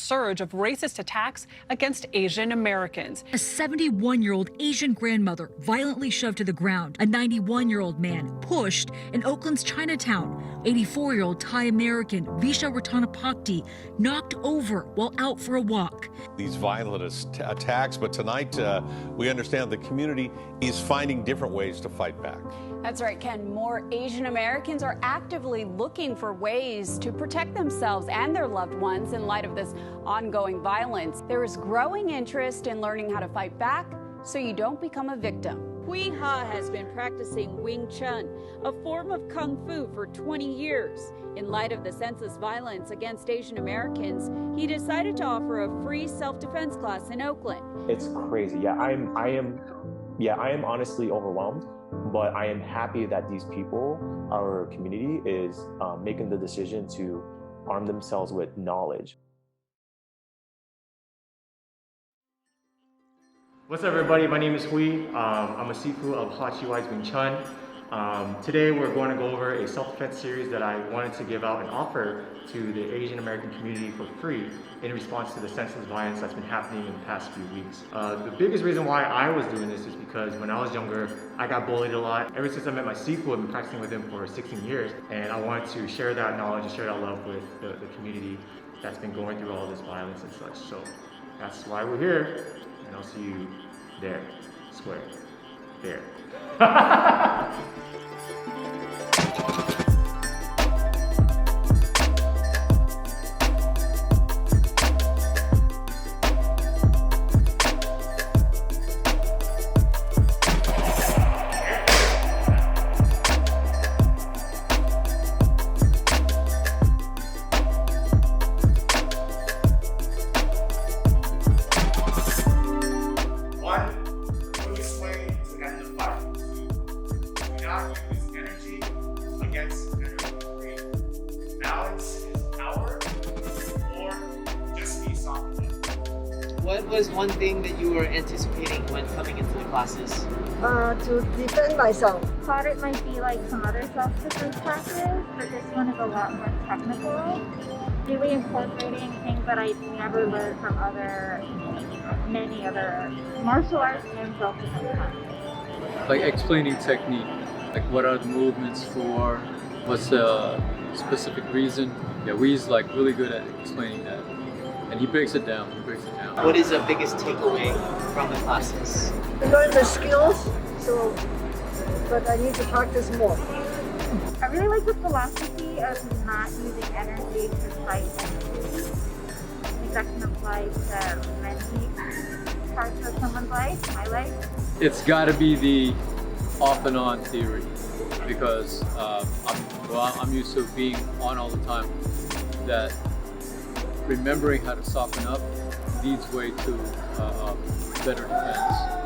surge of racist attacks against Asian Americans. A 71-year-old Asian grandmother violently shoved to the ground. A 91-year-old man pushed in Oakland's Chinatown. 84-year-old Thai American Visha Ratanapakdi knocked over while out for a walk. These violent attacks, but tonight we understand the community is finding different ways to fight back. That's right, Ken. More Asian Americans are actively looking for ways to protect themselves and their loved ones in light of this ongoing violence. There is growing interest in learning how to fight back so you don't become a victim. Hui Ha has been practicing Wing Chun, a form of Kung Fu, for 20 years. In light of the senseless violence against Asian Americans, he decided to offer a free self-defense class in Oakland. It's crazy. I am honestly overwhelmed, but I am happy that these people, our community, is making the decision to arm themselves with knowledge. What's up, everybody? My name is Hui. I'm a Sifu of Hachiwai's Wing Chun. Today we're going to go over a self-defense series that I wanted to give out and offer to the Asian American community for free in response to the senseless violence that's been happening in the past few weeks. The biggest reason why I was doing this is because when I was younger, I got bullied a lot. Ever since I met my Sifu, I've been practicing with him for 16 years, and I wanted to share that knowledge and share that love with the community that's been going through all this violence and such. So that's why we're here, and I'll see you there, square, there. What was one thing that you were anticipating when coming into the classes? To defend myself. Thought it might be like some other self-defense classes, but this one is a lot more technical. Really incorporating things that I never learned from many other martial arts and self-defense classes. Like explaining technique, like what are the movements for, what's the specific reason. Yeah, Wee's like really good at explaining that. And he breaks it down, What is the biggest takeaway from the classes? I learned the skills, but I need to practice more. I really like the philosophy of not using energy to fight energy. I think that can apply to many parts of someone's life, my life. It's gotta be the off and on theory, because I'm used to being on all the time. That remembering how to soften up leads way to better defense.